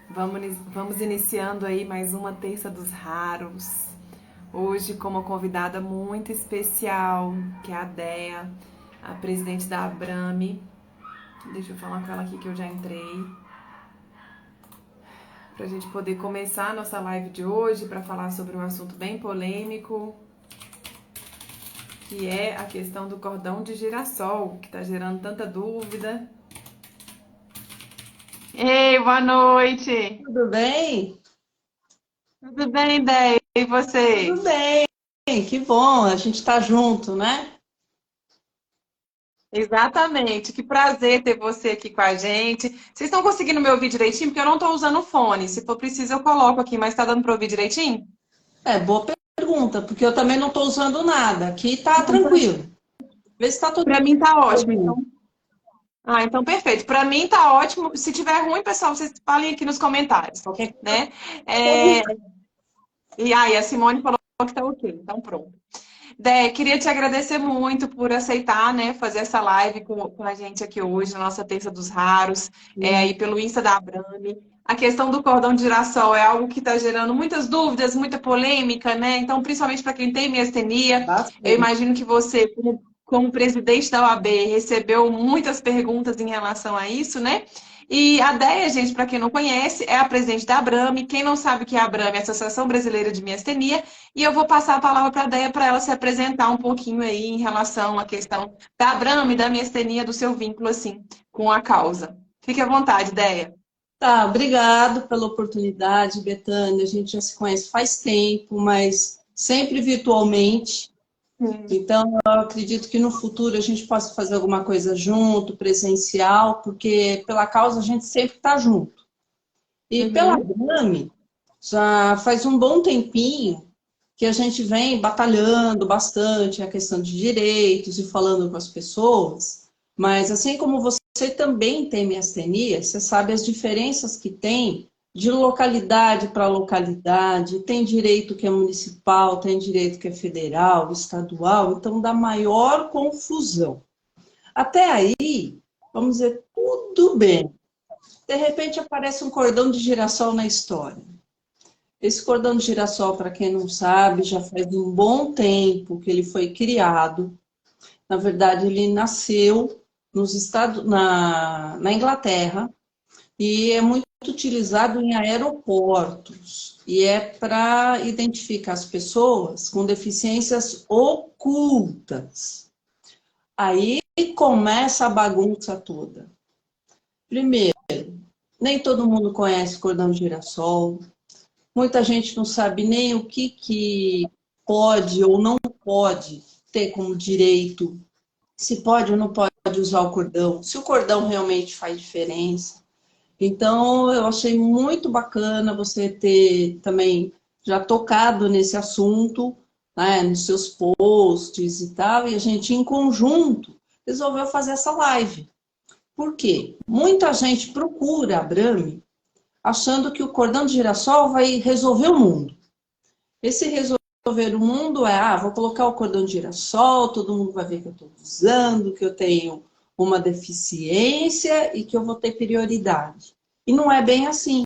Vamos iniciando aí mais uma Terça dos Raros. Hoje com uma convidada muito especial, que é a Déia, a presidente da Abrame. Deixa eu falar com ela aqui que eu já entrei. Para a gente poder começar a nossa live de hoje para falar sobre um assunto bem polêmico, que é a questão do cordão de girassol, que está gerando tanta dúvida. Ei, boa noite! Tudo bem? Tudo bem, Déia? E você? Tudo bem, que bom, a gente está junto, né? Exatamente, que prazer ter você aqui com a gente. Vocês estão conseguindo me ouvir direitinho? Porque eu não estou usando o fone. Se for preciso, eu coloco aqui, mas está dando para ouvir direitinho? É, boa pergunta, porque eu também não estou usando nada. Aqui tá tranquilo. Vê se está todo Para mim tá ótimo. mundo. Então perfeito. Para mim tá ótimo. Se tiver ruim, pessoal, vocês falem aqui nos comentários, Qualquer coisa, né? É, E aí, a Simone falou que tá ok. Então pronto. Dé, queria te agradecer muito por aceitar, né, fazer essa live com a gente aqui hoje, na nossa Terça dos Raros, aí pelo Insta da Abrame. A questão do cordão de girassol é algo que está gerando muitas dúvidas, muita polêmica, né? Então, principalmente para quem tem miastenia, eu bastante. imagino que você, como presidente da OAB, recebeu muitas perguntas em relação a isso, né? E a Déia, gente, para quem não conhece, é a presidente da Abrame. Quem não sabe o que é a Abrame é a Associação Brasileira de Miastenia. E eu vou passar a palavra para a Déia para ela se apresentar um pouquinho aí em relação à questão da Abrame, da miastenia, do seu vínculo assim com a causa. Fique à vontade, Déia. Tá, obrigado pela oportunidade, Betânia. A gente já se conhece faz tempo, mas sempre virtualmente. Então, eu acredito que no futuro a gente possa fazer alguma coisa junto, presencial, porque pela causa a gente sempre está junto. E pela Uhum. Brame, já faz um bom tempinho que a gente vem batalhando bastante a questão de direitos e falando com as pessoas, mas assim como você também tem miastenia, você sabe as diferenças que tem de localidade para localidade, tem direito que é municipal, tem direito que é federal, estadual, então dá maior confusão. Até aí, vamos dizer, tudo bem. De repente aparece um cordão de girassol na história. Esse cordão de girassol, para quem não sabe, já faz um bom tempo que ele foi criado. Na verdade, ele nasceu na Inglaterra e é muito utilizado em aeroportos. E é para identificar as pessoas com deficiências ocultas. Aí começa a bagunça toda. Primeiro, nem todo mundo conhece cordão de girassol. Muita gente não sabe nem o que pode ou não pode ter como direito, se pode ou não pode usar o cordão, se o cordão realmente faz diferença. Então, eu achei muito bacana você ter também já tocado nesse assunto, né, nos seus posts e tal, e a gente, em conjunto, resolveu fazer essa live. Por quê? Muita gente procura a Brame achando que o cordão de girassol vai resolver o mundo. Esse resolver o mundo é, vou colocar o cordão de girassol, todo mundo vai ver que eu estou usando, que eu tenho uma deficiência e que eu vou ter prioridade. E não é bem assim.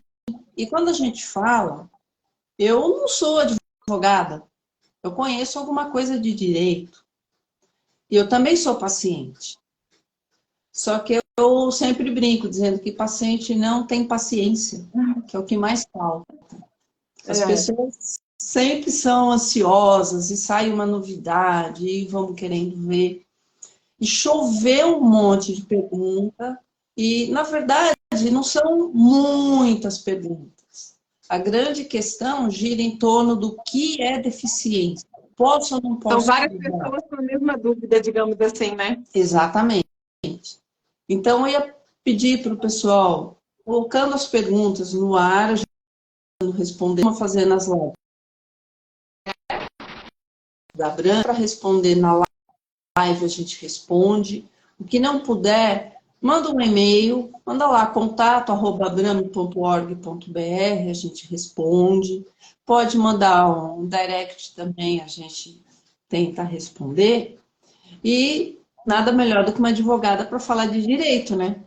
E quando a gente fala, eu não sou advogada, eu conheço alguma coisa de direito. E eu também sou paciente. Só que eu sempre brinco dizendo que paciente não tem paciência, que é o que mais falta. As É. pessoas sempre são ansiosas e sai uma novidade e vamos querendo ver. E choveu um monte de pergunta e, na verdade, não são muitas perguntas. A grande questão gira em torno do que é deficiência. Posso ou não São posso várias usar? pessoas com a mesma dúvida, digamos assim, né? Exatamente. Então, eu ia pedir para o pessoal, colocando as perguntas no ar, respondendo, fazendo as lives da Branca, para responder na live a gente responde. O que não puder, manda um e-mail, manda lá, contato@abrame.org.br, a gente responde. Pode mandar um direct também, a gente tenta responder. E nada melhor do que uma advogada para falar de direito, né?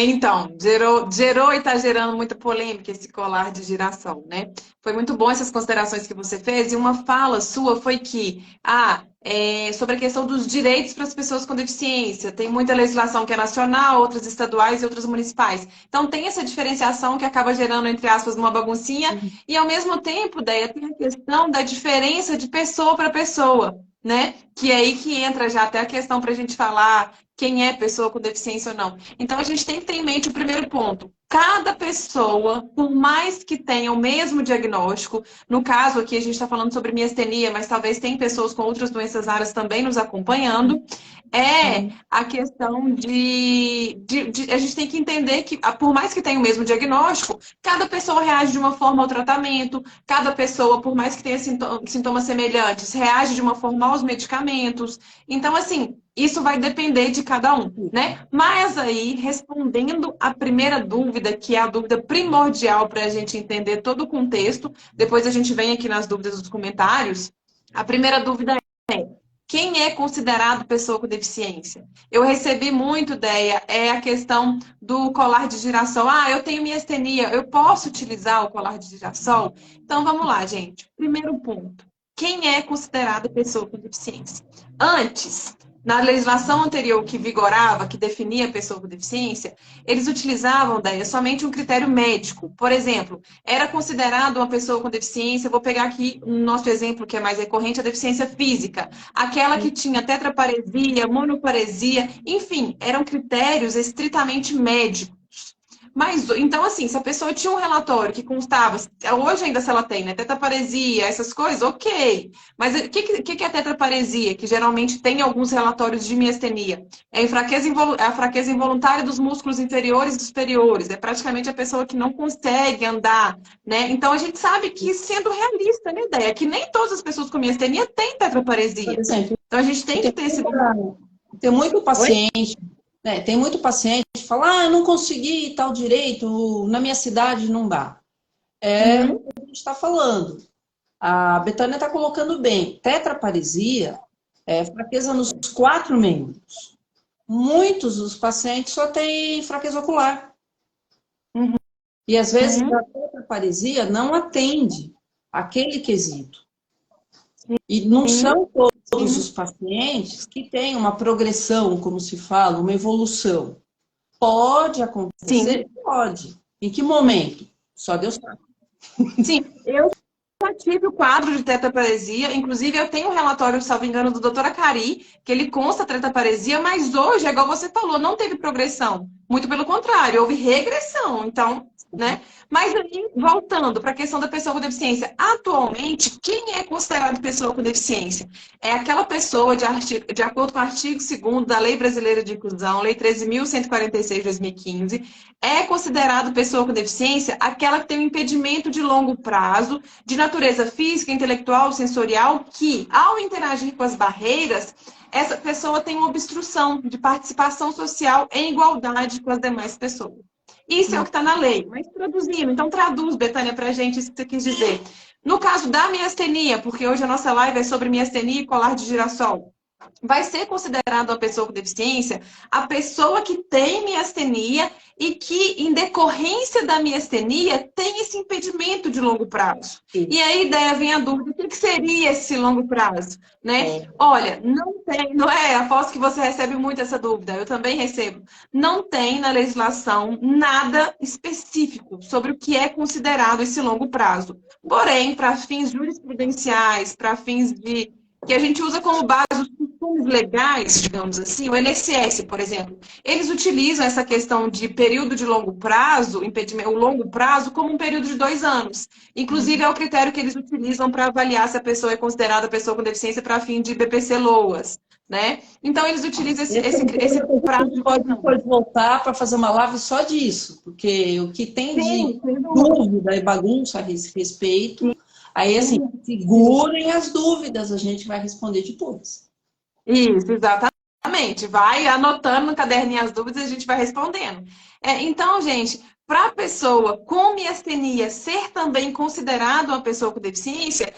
Então, gerou e está gerando muita polêmica esse colar de girassol, né? Foi muito bom essas considerações que você fez, e uma fala sua foi que, sobre a questão dos direitos para as pessoas com deficiência, tem muita legislação que é nacional, outras estaduais e outras municipais. Então, tem essa diferenciação que acaba gerando, entre aspas, uma baguncinha, e ao mesmo tempo, Deia, tem a questão da diferença de pessoa para pessoa, né? Que é aí que entra já até a questão para a gente falar quem é pessoa com deficiência ou não. Então, a gente tem que ter em mente o primeiro ponto. Cada pessoa, por mais que tenha o mesmo diagnóstico, no caso aqui a gente está falando sobre miastenia, mas talvez tem pessoas com outras doenças raras também nos acompanhando, é a questão a gente tem que entender que, por mais que tenha o mesmo diagnóstico, cada pessoa reage de uma forma ao tratamento, cada pessoa, por mais que tenha sintomas semelhantes, reage de uma forma aos medicamentos. Então, assim, isso vai depender de cada um, né? Mas aí, respondendo a primeira dúvida, que é a dúvida primordial para a gente entender todo o contexto, depois a gente vem aqui nas dúvidas dos comentários. A primeira dúvida é: quem é considerado pessoa com deficiência? Eu recebi muito, Deia, a questão do colar de girassol. Eu tenho miastenia, eu posso utilizar o colar de girassol? Então, vamos lá, gente. Primeiro ponto. Quem é considerado pessoa com deficiência? Antes, na legislação anterior que vigorava, que definia a pessoa com deficiência, eles utilizavam, Deia, somente um critério médico. Por exemplo, era considerado uma pessoa com deficiência, vou pegar aqui o nosso exemplo que é mais recorrente, a deficiência física. Aquela que tinha tetraparesia, monoparesia, enfim, eram critérios estritamente médicos. Mas, então, assim, se a pessoa tinha um relatório que constava, hoje ainda se ela tem, né, tetraparesia, essas coisas, ok. Mas o que é tetraparesia? Que geralmente tem alguns relatórios de miastenia. É a fraqueza involuntária dos músculos inferiores e superiores. É praticamente a pessoa que não consegue andar, né? Então, a gente sabe que, sendo realista, né, ideia, que nem todas as pessoas com miastenia têm tetraparesia. Por exemplo, Então, a gente tem que ter esse... tem muito Oi? paciente, né, tem muito paciente que fala, eu não consegui tal direito, na minha cidade não dá. É o que a gente está falando. A Betânia está colocando bem. Tetraparesia é fraqueza nos 4 membros. Muitos dos pacientes só têm fraqueza ocular. E às vezes a tetraparesia não atende aquele quesito. E não são todos os pacientes que têm uma progressão, como se fala, uma evolução. Pode acontecer? Sim. Pode. Em que momento? Só Deus sabe. Sim, eu já tive o quadro de tetraparesia, inclusive eu tenho um relatório, salvo engano, do Dr. Acari, que ele consta tetraparesia, mas hoje, igual você falou, não teve progressão. Muito pelo contrário, houve regressão. Então, né? Mas aí, voltando para a questão da pessoa com deficiência, atualmente, quem é considerado pessoa com deficiência? É aquela pessoa, de acordo com o artigo 2º da Lei Brasileira de Inclusão, Lei 13.146 de 2015, é considerado pessoa com deficiência aquela que tem um impedimento de longo prazo, de natureza física, intelectual, sensorial, que, ao interagir com as barreiras, essa pessoa tem uma obstrução de participação social em igualdade com as demais pessoas. Isso é o que está na lei. Mas traduzindo, então traduz, Betânia, para a gente isso que você quis dizer. No caso da miastenia, porque hoje a nossa live é sobre miastenia e colar de girassol, vai ser considerado uma pessoa com deficiência a pessoa que tem miastenia e que, em decorrência da miastenia, tem esse impedimento de longo prazo. Sim. E aí, Déia, vem a dúvida, o que seria esse longo prazo? Né? Olha, não tem, não é? Aposto que você recebe muito essa dúvida, eu também recebo. Não tem na legislação nada específico sobre o que é considerado esse longo prazo. Porém, para fins jurisprudenciais, para fins que a gente usa como base os costumes legais, digamos assim, o INSS, por exemplo, eles utilizam essa questão de período de longo prazo, impedimento, o longo prazo, como um período de 2 anos. Inclusive, é o critério que eles utilizam para avaliar se a pessoa é considerada pessoa com deficiência para fim de BPC-LOAS, né? Então, eles utilizam esse prazo. Pode voltar para fazer uma live só disso, porque o que tem de dúvida e bagunça a esse respeito... Aí, assim, segurem as dúvidas, a gente vai responder depois. Isso, exatamente. Vai anotando no caderninho as dúvidas e a gente vai respondendo. Então, gente, para a pessoa com miastenia ser também considerado uma pessoa com deficiência,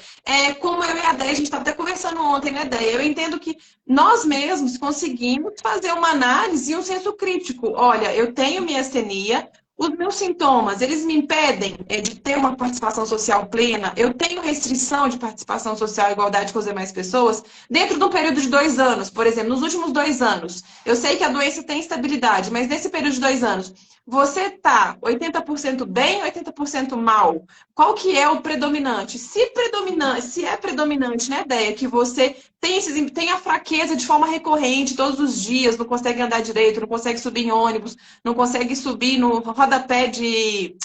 como eu e a Déia, a gente estava até conversando ontem, né, Déia? Eu entendo que nós mesmos conseguimos fazer uma análise e um senso crítico. Olha, eu tenho miastenia, os meus sintomas, eles me impedem de ter uma participação social plena? Eu tenho restrição de participação social e igualdade com as demais pessoas? Dentro de um período de 2 anos, por exemplo, nos últimos 2 anos, eu sei que a doença tem estabilidade, mas nesse período de 2 anos, você está 80% bem, 80% mal? Qual que é o predominante? Se é predominante, né, ideia que você tem a fraqueza de forma recorrente, todos os dias, não consegue andar direito, não consegue subir em ônibus, não consegue subir no rodapé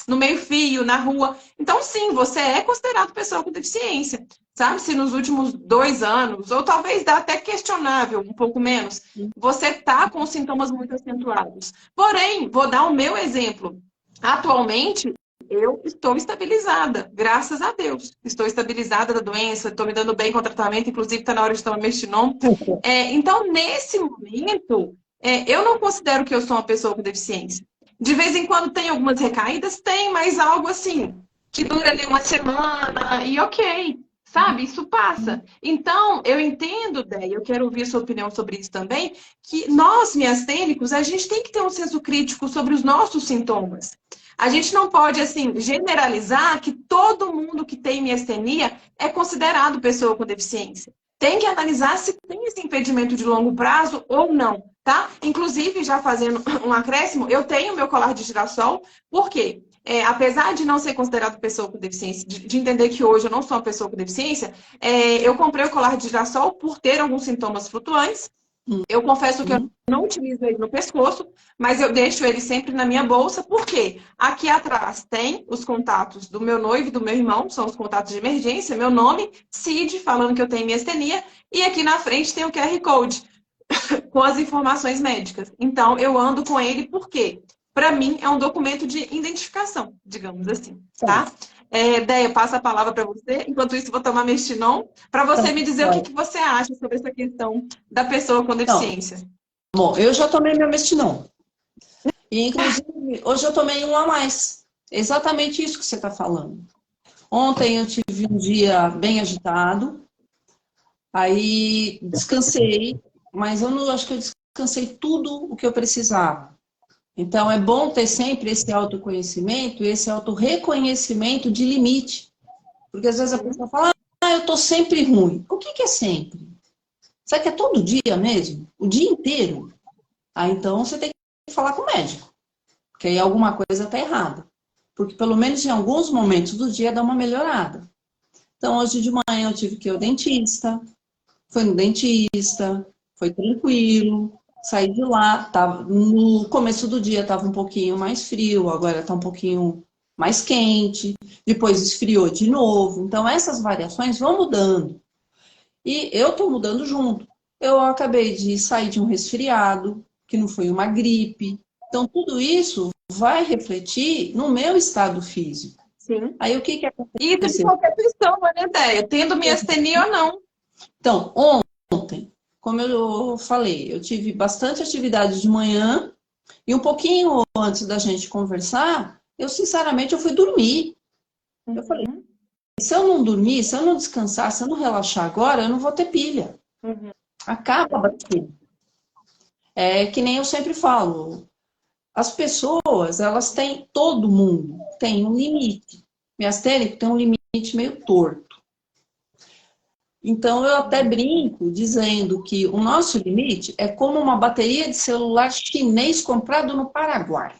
no meio-fio, na rua. Então, sim, você é considerado pessoa com deficiência. Sabe, se nos últimos 2 anos, ou talvez dá até questionável, um pouco menos, você está com sintomas muito acentuados. Porém, vou dar o meu exemplo. Atualmente, eu estou estabilizada, graças a Deus. Estou estabilizada da doença, estou me dando bem com o tratamento, inclusive está na hora de tomar Mestinon. Então, nesse momento, eu não considero que eu sou uma pessoa com deficiência. De vez em quando tem algumas recaídas, tem, mas algo assim, que dura ali uma semana e ok. Sabe, isso passa. Então, eu entendo, Déia, eu quero ouvir a sua opinião sobre isso também, que nós, miastênicos, a gente tem que ter um senso crítico sobre os nossos sintomas. A gente não pode, assim, generalizar que todo mundo que tem miastenia é considerado pessoa com deficiência. Tem que analisar se tem esse impedimento de longo prazo ou não, tá? Inclusive, já fazendo um acréscimo, eu tenho meu colar de girassol, por quê? Apesar de não ser considerado pessoa com deficiência, de entender que hoje eu não sou uma pessoa com deficiência, eu comprei o colar de girassol por ter alguns sintomas flutuantes. Eu confesso que eu não utilizo ele no pescoço, mas eu deixo ele sempre na minha bolsa, porque aqui atrás tem os contatos do meu noivo e do meu irmão, são os contatos de emergência, meu nome, Cid, falando que eu tenho miastenia, e aqui na frente tem o QR Code com as informações médicas. Então, eu ando com ele porque, para mim, é um documento de identificação, digamos assim, tá? Déia, passo a palavra para você. Enquanto isso, vou tomar Mestinon, para você me dizer o que você acha sobre essa questão da pessoa com deficiência. Bom, eu já tomei meu Mestinon. E, inclusive, hoje eu tomei um a mais. Exatamente isso que você está falando. Ontem eu tive um dia bem agitado, aí descansei, mas eu não acho que eu descansei tudo o que eu precisava. Então, é bom ter sempre esse autoconhecimento, esse autorreconhecimento de limite. Porque às vezes a pessoa fala, eu estou sempre ruim. O que é sempre? Será que é todo dia mesmo? O dia inteiro? Então você tem que falar com o médico. Porque aí alguma coisa está errada. Porque pelo menos em alguns momentos do dia dá uma melhorada. Então hoje de manhã eu tive que ir ao dentista. Fui no dentista, foi tranquilo. Saí de lá, no começo do dia estava um pouquinho mais frio, agora está um pouquinho mais quente, depois esfriou de novo. Então, essas variações vão mudando. E eu estou mudando junto. Eu acabei de sair de um resfriado, que não foi uma gripe. Então, tudo isso vai refletir no meu estado físico. Sim. Aí, o que aconteceu? Isso de qualquer pessoa, né, Déia? Tendo miastenia ou não. Então, ontem, como eu falei, eu tive bastante atividade de manhã e um pouquinho antes da gente conversar, eu sinceramente eu fui dormir. Eu falei, se eu não dormir, se eu não descansar, se eu não relaxar agora, eu não vou ter pilha. Acaba a bateria. É que nem eu sempre falo, as pessoas, elas têm, todo mundo tem um limite. Miastênico tem um limite meio torto. Então, eu até brinco dizendo que o nosso limite é como uma bateria de celular chinês comprado no Paraguai.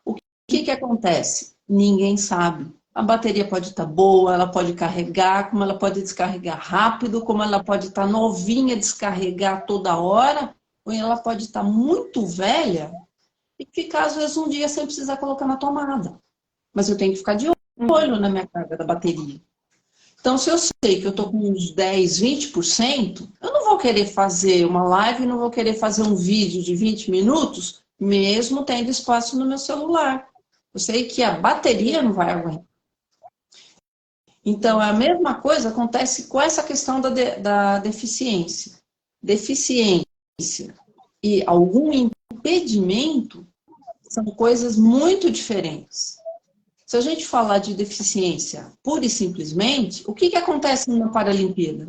O que acontece? Ninguém sabe. A bateria pode estar boa, ela pode carregar, como ela pode descarregar rápido, como ela pode estar novinha, descarregar toda hora, ou ela pode estar muito velha e ficar, às vezes, um dia sem precisar colocar na tomada. Mas eu tenho que ficar de olho na minha carga da bateria. Então, se eu sei que eu estou com uns 10, 20%, eu não vou querer fazer uma live, não vou querer fazer um vídeo de 20 minutos, mesmo tendo espaço no meu celular. Eu sei que a bateria não vai aguentar. Então, a mesma coisa acontece com essa questão da deficiência. Deficiência e algum impedimento são coisas muito diferentes. Se a gente falar de deficiência pura e simplesmente, o que acontece numa Paralimpíada?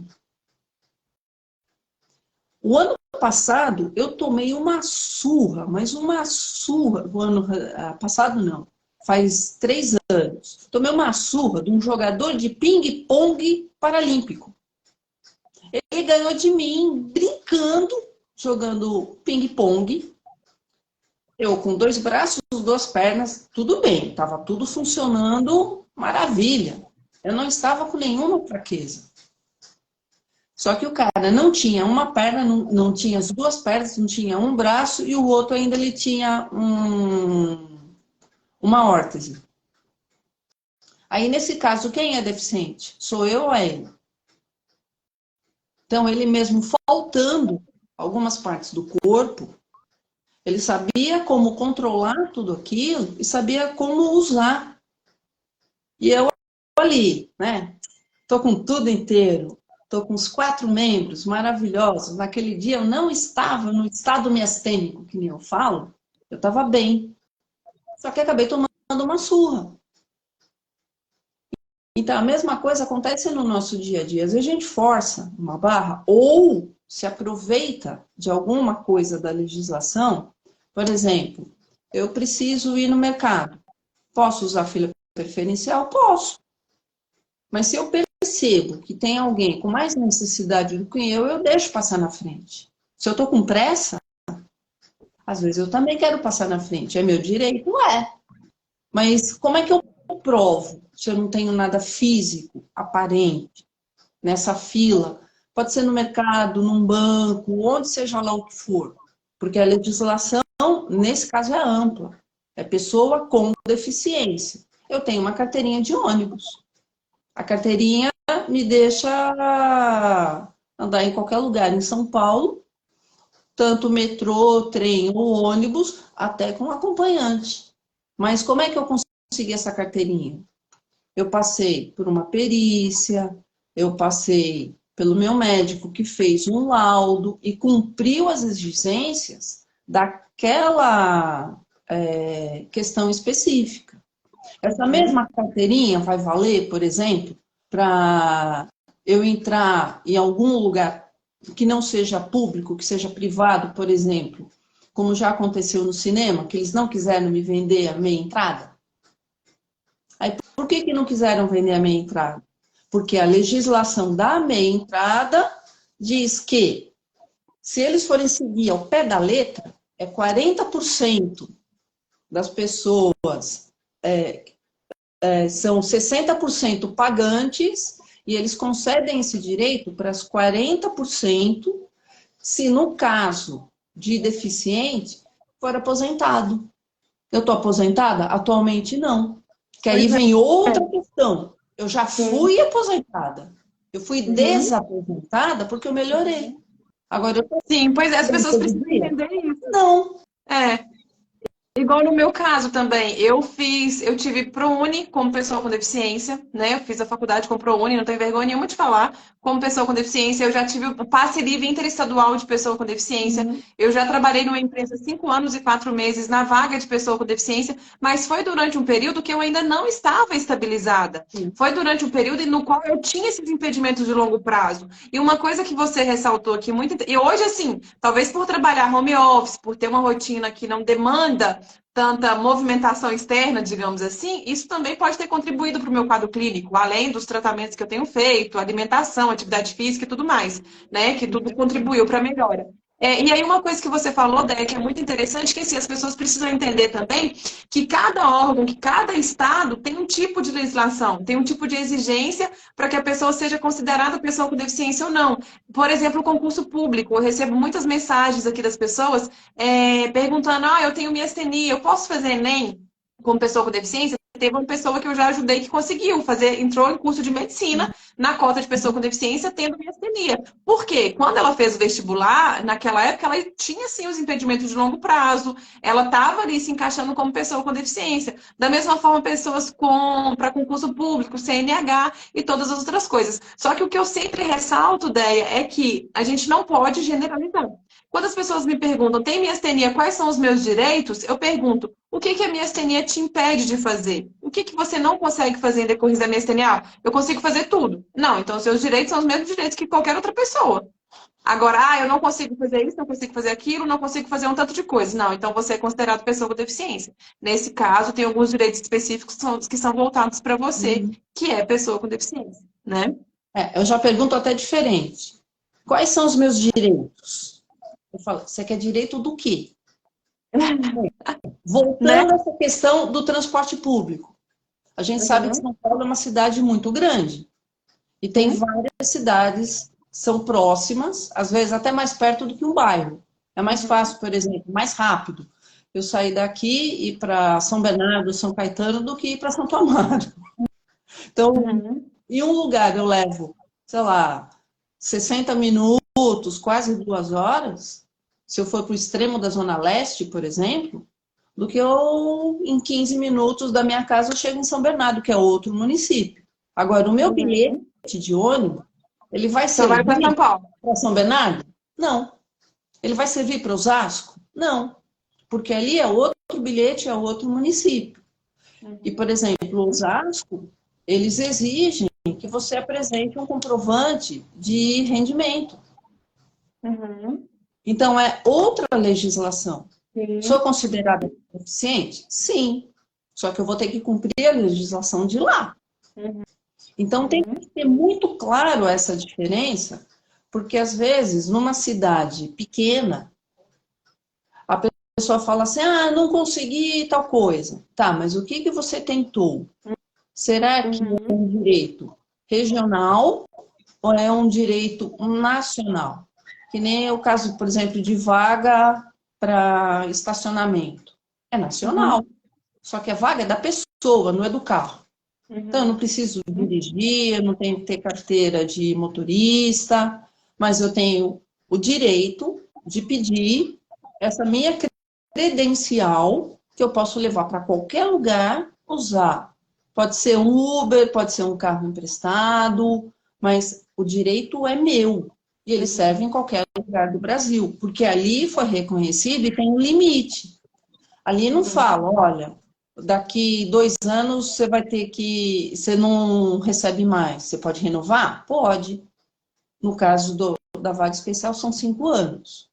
O ano passado, eu tomei uma surra, mas uma surra. O ano passado, não. Faz 3 anos. Tomei uma surra de um jogador de ping-pong paralímpico. Ele ganhou de mim, brincando, jogando ping-pong. Eu com 2 braços, 2 pernas, tudo bem. Estava tudo funcionando, maravilha. Eu não estava com nenhuma fraqueza. Só que o cara não tinha uma perna, não tinha as 2 pernas, não tinha um braço e o outro ainda ele tinha uma órtese. Aí, nesse caso, quem é deficiente? Sou eu ou é ele? Então, ele mesmo faltando algumas partes do corpo, ele sabia como controlar tudo aquilo e sabia como usar. E eu ali, né? Tô com tudo inteiro. Estou com os 4 membros maravilhosos. Naquele dia eu não estava no estado miastênico, que nem eu falo. Eu estava bem. Só que acabei tomando uma surra. Então, a mesma coisa acontece no nosso dia a dia. Às vezes a gente força uma barra ou se aproveita de alguma coisa da legislação. Por exemplo, eu preciso ir no mercado. Posso usar fila preferencial? Posso. Mas se eu percebo que tem alguém com mais necessidade do que eu deixo passar na frente. Se eu estou com pressa, às vezes eu também quero passar na frente. É meu direito? É. Mas como é que eu provo se eu não tenho nada físico, aparente, nessa fila? Pode ser no mercado, num banco, onde seja lá o que for. Porque a legislação, nesse caso, é ampla. É pessoa com deficiência. Eu tenho uma carteirinha de ônibus. A carteirinha me deixa andar em qualquer lugar em São Paulo, tanto metrô, trem ou ônibus, até com acompanhante. Mas como é que eu consegui essa carteirinha? Eu passei por uma perícia, eu passei pelo meu médico que fez um laudo e cumpriu as exigências daquela questão específica. Essa mesma carteirinha vai valer, por exemplo, para eu entrar em algum lugar que não seja público, que seja privado, por exemplo, como já aconteceu no cinema, que eles não quiseram me vender a meia entrada? Aí, por que não quiseram vender a meia entrada? Porque a legislação da meia entrada diz que, se eles forem seguir ao pé da letra, é 40% das pessoas são 60% pagantes e eles concedem esse direito para as 40% se no caso de deficiente for aposentado. Eu estou aposentada? Atualmente não. Que aí vem outra questão. Eu já fui aposentada. Eu fui desaposentada porque eu melhorei. Agora eu tô... Sim, pois é, as pessoas precisam entender isso. Não. Igual no meu caso também, eu tive ProUni como pessoa com deficiência, né? Eu fiz a faculdade com ProUni, não tenho vergonha nenhuma de falar. Como pessoa com deficiência, eu já tive o passe livre interestadual de pessoa com deficiência. Eu já trabalhei numa empresa 5 anos e 4 meses na vaga de pessoa com deficiência, mas foi durante um período que eu ainda não estava estabilizada. Foi durante um período no qual eu tinha esses impedimentos de longo prazo. E uma coisa que você ressaltou aqui muito, e hoje assim, talvez por trabalhar home office, por ter uma rotina que não demanda tanta movimentação externa, digamos assim, isso também pode ter contribuído para o meu quadro clínico, além dos tratamentos que eu tenho feito, alimentação, atividade física e tudo mais, né? Que tudo contribuiu para a melhora. E aí uma coisa que você falou, Déia, que é muito interessante, que assim, as pessoas precisam entender também que cada órgão, que cada estado tem um tipo de legislação, tem um tipo de exigência para que a pessoa seja considerada pessoa com deficiência ou não. Por exemplo, o concurso público, eu recebo muitas mensagens aqui das pessoas perguntando, eu tenho miastenia, eu posso fazer ENEM como pessoa com deficiência? Teve uma pessoa que eu já ajudei que conseguiu entrou em curso de medicina na cota de pessoa com deficiência tendo miastenia. Por quê? Quando ela fez o vestibular, naquela época, ela tinha sim os impedimentos de longo prazo, ela estava ali se encaixando como pessoa com deficiência. Da mesma forma, pessoas para concurso público, CNH e todas as outras coisas. Só que o que eu sempre ressalto, Déia, é que a gente não pode generalizar. Quando as pessoas me perguntam, tem miastenia, quais são os meus direitos? Eu pergunto, o que que a miastenia te impede de fazer? O que que você não consegue fazer em decorrer da miastenia? Ah, eu consigo fazer tudo. Não, então os seus direitos são os mesmos direitos que qualquer outra pessoa. Agora, eu não consigo fazer isso, não consigo fazer aquilo, não consigo fazer um tanto de coisa. Não, então você é considerado pessoa com deficiência. Nesse caso, tem alguns direitos específicos que são voltados para você, Uhum. que é pessoa com deficiência, né? Eu já pergunto até diferente. Quais são os meus direitos? Eu falo, você quer direito do quê? Né? Voltando a essa questão do transporte público. A gente sabe que Uhum. São Paulo é uma cidade muito grande. E tem Sim. várias cidades que são próximas, às vezes até mais perto do que um bairro. É mais Uhum. fácil, por exemplo, mais rápido eu sair daqui e ir para São Bernardo, São Caetano, do que ir para Santo Amaro. Então, Uhum. em um lugar eu levo, sei lá, 60 minutos, quase 2 horas, se eu for para o extremo da Zona Leste, por exemplo, do que eu, em 15 minutos da minha casa, eu chego em São Bernardo, que é outro município. Agora, o meu bilhete Uhum. de ônibus, ele vai Só vai para São servir Paulo. para São Bernardo? Não. Ele vai servir para Osasco? Não. Porque ali é outro bilhete, é outro município. E, Uhum. por exemplo, Osasco, eles exigem que você apresente um comprovante de rendimento. Uhum. Então, é outra legislação. Sou Sim. considerada deficiente? Sim. Só que eu vou ter que cumprir a legislação de lá. Uhum. Então, tem que ter muito claro essa diferença, porque às vezes, numa cidade pequena, a pessoa fala assim: ah, não consegui tal coisa. Tá, mas o que que você tentou? Será que é Uhum. um direito regional ou é um direito nacional? Que nem é o caso, por exemplo, de vaga para estacionamento. É nacional, Uhum. só que a vaga é da pessoa, não é do carro. Então, eu não Uhum. preciso dirigir, eu não tenho que ter carteira de motorista, mas eu tenho o direito de pedir essa minha credencial que eu posso levar para qualquer lugar, usar. Pode ser um Uber, pode ser um carro emprestado, mas o direito é meu. E ele serve em Uhum. qualquer lugar do Brasil, porque ali foi reconhecido e tem um limite. Ali não Uhum. fala, olha, daqui 2 anos você vai ter que. Você não recebe mais. Você pode renovar? Pode. No caso da vaga especial, são 5 anos.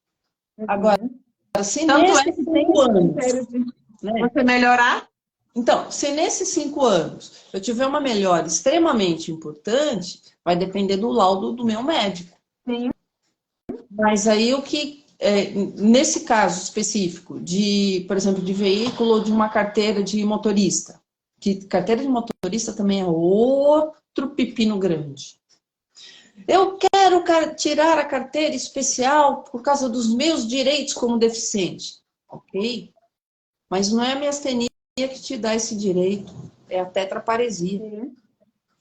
Agora, Uhum. se Tanto nesses é que tem cinco esse anos, critério de né? você melhorar. Então, se nesses 5 anos eu tiver uma melhora extremamente importante, vai depender do laudo do meu médico. Sim. Mas aí o que, nesse caso específico, de, por exemplo, de veículo ou de uma carteira de motorista, que carteira de motorista também é outro pepino grande. Eu quero tirar a carteira especial por causa dos meus direitos como deficiente. Ok, mas não é a miastenia que te dá esse direito, é a tetraparesia. Sim.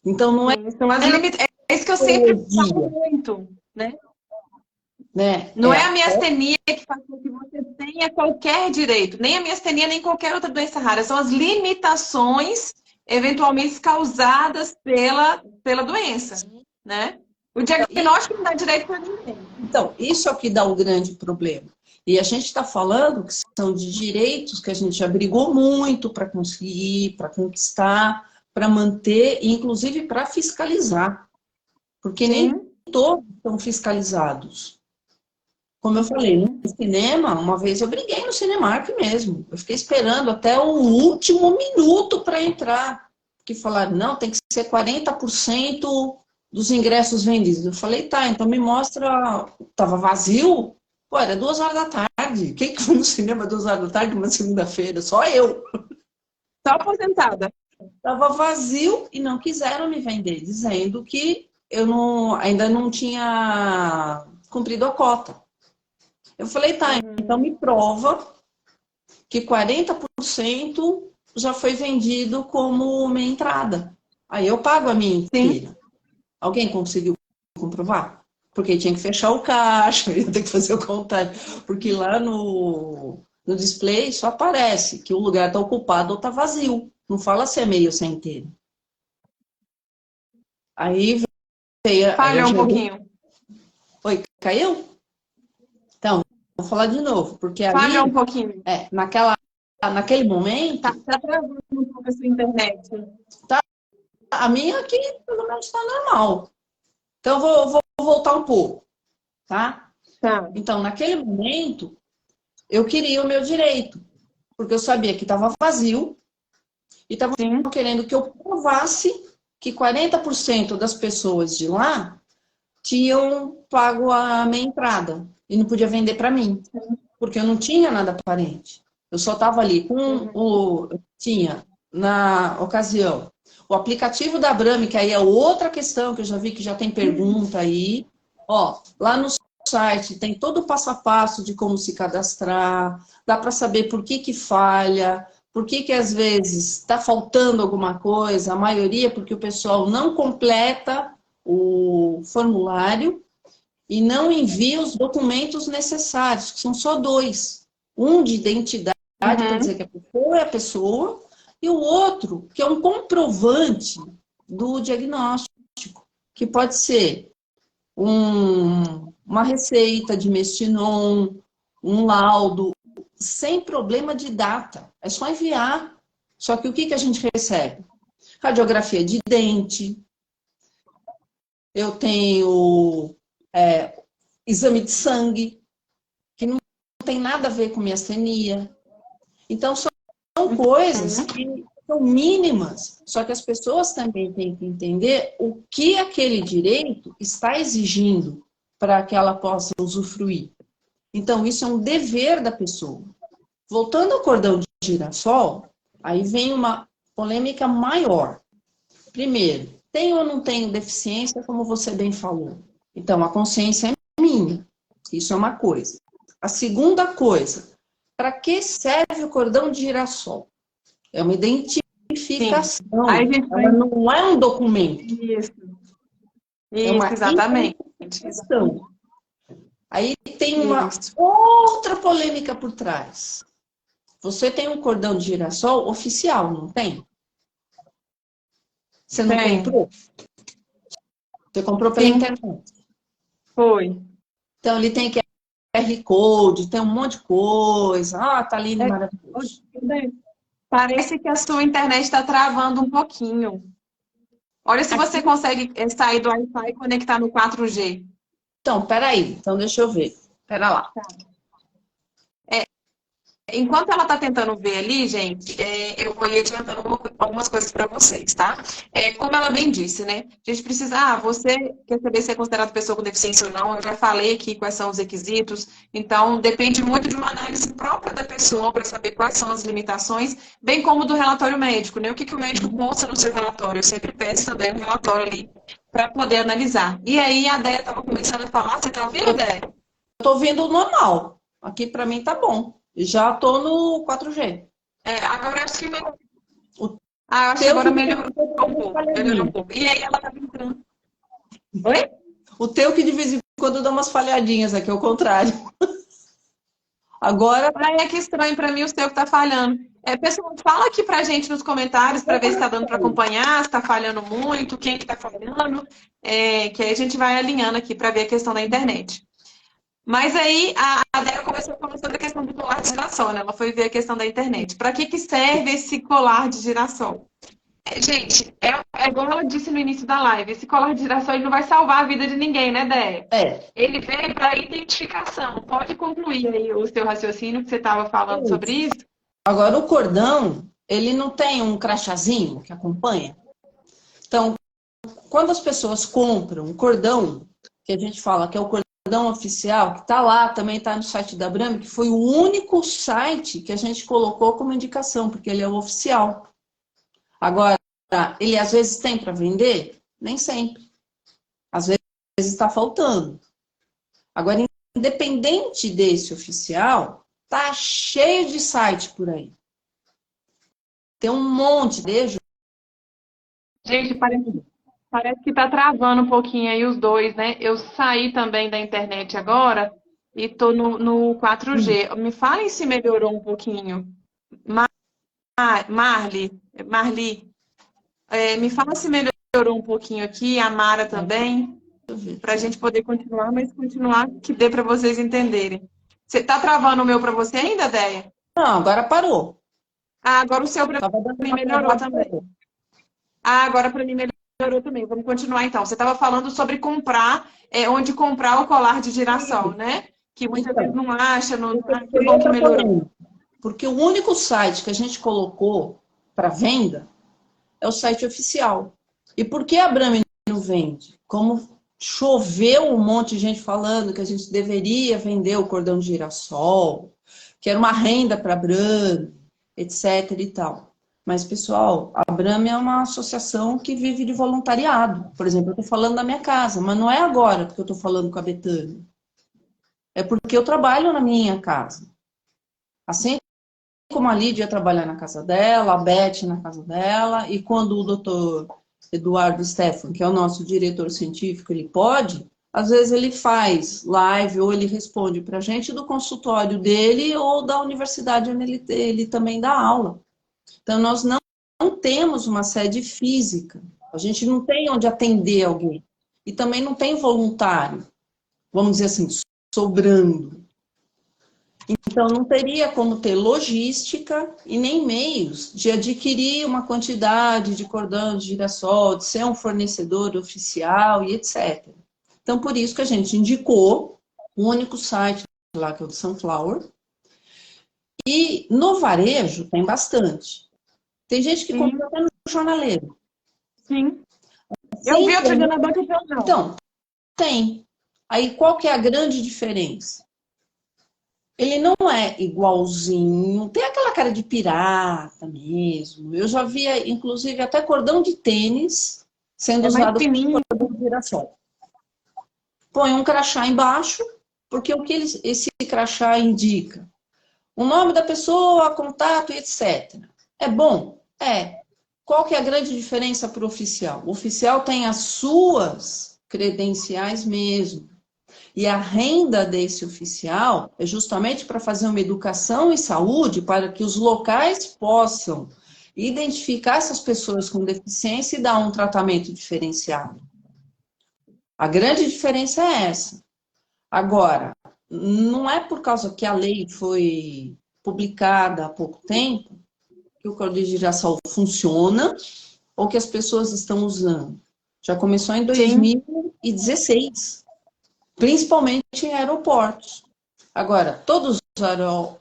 Então não é Sim. São as limitações. É isso que eu sempre falo biologia, muito, né? né? Não É é a a miastenia que faz com que você tenha qualquer direito, nem a miastenia, nem qualquer outra doença rara. São as limitações eventualmente causadas pela doença, né? O diagnóstico não dá direito para ninguém. Então, isso é o que dá o grande problema. E a gente está falando que são de direitos que a gente já brigou muito para conseguir, para conquistar, para manter, e inclusive para fiscalizar, porque nem Sim. todos são fiscalizados. Como eu falei, no Uhum. cinema, uma vez eu briguei no Cinemark mesmo. Eu fiquei esperando até o último minuto para entrar. Que falaram, não, tem que ser 40% dos ingressos vendidos. Eu falei, tá, então me mostra. Tava vazio? Pô, era 2 horas da tarde. Quem que foi no cinema 2 horas da tarde numa segunda-feira? Só eu. Só aposentada. Tava vazio e não quiseram me vender, dizendo que eu não, ainda não tinha cumprido a cota. Eu falei, tá, então Uhum. me prova que 40% já foi vendido como minha entrada. Aí eu pago a minha Sim. inteira. Alguém conseguiu comprovar? Porque tinha que fechar o caixa, ia ter que fazer o contrário. Porque lá no display só aparece que o lugar está ocupado ou está vazio. Não fala se é meio ou se é inteiro. Aí veio, aí a Falhou um gerente. pouquinho. Oi, caiu? Então, vou falar de novo, porque Fale um ali, pouquinho. naquele momento, Tá travando um pouco a sua internet. a minha aqui pelo menos está normal. Então, eu vou voltar um pouco, tá? Tá. Então, naquele momento, eu queria o meu direito, porque eu sabia que estava vazio e estavam Sim. querendo que eu provasse que 40% das pessoas de lá tinham pago a minha entrada e não podia vender para mim, porque eu não tinha nada aparente. Eu só estava ali com tinha, na ocasião, o aplicativo da Abrame, que aí é outra questão, que eu já vi que já tem pergunta aí. Ó, lá no site tem todo o passo a passo de como se cadastrar, dá para saber por que que falha, por que que às vezes está faltando alguma coisa, a maioria porque o pessoal não completa o formulário e não envia os documentos necessários, que são só dois. Um de identidade, para dizer que a pessoa é a pessoa, e o outro, que é um comprovante do diagnóstico, que pode ser uma receita de Mestinon, um laudo, sem problema de data. É só enviar. Só que o que a gente recebe? Radiografia de dente, eu tenho exame de sangue, que não tem nada a ver com miastenia. Então, são coisas que são mínimas, só que as pessoas também têm que entender o que aquele direito está exigindo para que ela possa usufruir. Então, isso é um dever da pessoa. Voltando ao cordão de girassol, aí vem uma polêmica maior. Primeiro, tenho ou não tenho deficiência, como você bem falou? Então, a consciência é minha. Isso é uma coisa. A segunda coisa, para que serve o cordão de girassol? É uma identificação. Aí a gente vai... Ela não é um documento. Isso. É uma Exatamente. identificação. Aí tem uma outra polêmica por trás. Você tem um cordão de girassol oficial, não tem? Você não comprou? Você comprou pela internet. Foi. Então, ele tem QR Code, tem um monte de coisa. Ah, tá lindo e maravilhoso. Parece que a sua internet está travando um pouquinho. Olha se você consegue sair do Wi-Fi e conectar no 4G. Então, peraí. Então, deixa eu ver. Pera lá. Tá. Enquanto ela está tentando ver ali, gente, eu vou ir adiantando algumas coisas para vocês, tá? Como ela bem disse, né? A gente precisa, você quer saber se é considerado pessoa com deficiência ou não, eu já falei aqui quais são os requisitos, então depende muito de uma análise própria da pessoa para saber quais são as limitações, bem como do relatório médico, né? O que o médico consta no seu relatório, eu sempre peço também um relatório ali para poder analisar. E aí a Déia estava começando a falar, você está ouvindo, Déia? Eu estou ouvindo normal. Aqui para mim tá bom. Já tô no 4G. Agora acho que acho que agora melhorou um pouco. E aí ela tá brincando. Oi? O teu que de vez em quando dá umas falhadinhas aqui, ao contrário. Agora. É que estranho pra mim o seu que tá falhando. Pessoal, fala aqui pra gente nos comentários pra ver se tá dando pra acompanhar, se tá falhando muito, quem que tá falhando. Que aí a gente vai alinhando aqui pra ver a questão da internet. Mas aí a Débora começou a falar sobre a questão do colar de girassol, né? Ela foi ver a questão da internet. Para que serve esse colar de girassol? Gente, igual ela disse no início da live, esse colar de girassol ele não vai salvar a vida de ninguém, né, Dé? Ele veio para identificação. Pode concluir aí o seu raciocínio que você estava falando sobre isso? Agora, o cordão, ele não tem um crachazinho que acompanha? Então, quando as pessoas compram um cordão, que a gente fala que é o cordão oficial, que está lá, também está no site da Abrame, que foi o único site que a gente colocou como indicação, porque ele é o oficial. Agora, ele às vezes tem para vender? Nem sempre. Às vezes está faltando. Agora, independente desse oficial, tá cheio de site por aí. Tem um monte de... Gente, parece que tá travando um pouquinho aí os dois, né? Eu saí também da internet agora e tô no 4G. Me falem se melhorou um pouquinho. Marli, me fala se melhorou um pouquinho aqui, a Mara também, para a gente poder continuar, mas continuar que dê para vocês entenderem. Você tá travando o meu para você ainda, Déia? Não, agora parou. Ah, agora o seu para Tava dando mim uma melhorou travada, também. parou. Ah, agora para mim melhorou também. Vamos continuar então. Você estava falando sobre comprar, onde comprar o colar de girassol, né? Que muitas vezes Então, não acha. Ah, que foi bom que outra melhorou. polêmica. Porque o único site que a gente colocou para venda é o site oficial. E por que a Brahmi não vende? Como choveu um monte de gente falando que a gente deveria vender o cordão de girassol, que era uma renda para a Brahmi, etc. e tal. Mas, pessoal, a Brahmi é uma associação que vive de voluntariado. Por exemplo, eu estou falando da minha casa, mas não é agora porque eu estou falando com a Betânia. É porque eu trabalho na minha casa. Assim como a Lídia ia trabalhar na casa dela, a Beth na casa dela, e quando o doutor Eduardo Stefan, que é o nosso diretor científico, ele pode, às vezes ele faz live ou ele responde para a gente do consultório dele ou da universidade onde ele também dá aula. Então, nós não temos uma sede física, a gente não tem onde atender alguém, e também não tem voluntário, vamos dizer assim, sobrando. Então, não teria como ter logística e nem meios de adquirir uma quantidade de cordão de girassol, de ser um fornecedor oficial e etc. Então, por isso que a gente indicou o único site lá, que é o do Sunflower. E no varejo tem bastante. Tem gente que Sim, compra até no jornaleiro. sim. Eu Sim, vi outro dia na banca de jornal. então, tem. Aí, qual que é a grande diferença? Ele não é igualzinho, tem aquela cara de pirata mesmo. Eu já via, inclusive, até cordão de tênis sendo É mais usado fininho. como cordão de girassol. Põe um crachá embaixo, porque o que esse crachá indica? O nome da pessoa, contato e etc. É bom? É. Qual que é a grande diferença para o oficial? O oficial tem as suas credenciais mesmo. E a renda desse oficial é justamente para fazer uma educação em saúde para que os locais possam identificar essas pessoas com deficiência e dar um tratamento diferenciado. A grande diferença é essa. Agora, não é por causa que a lei foi publicada há pouco tempo que o cordão de girassol funciona ou que as pessoas estão usando. Já começou em Sim. 2016. Principalmente em aeroportos. Agora, todos os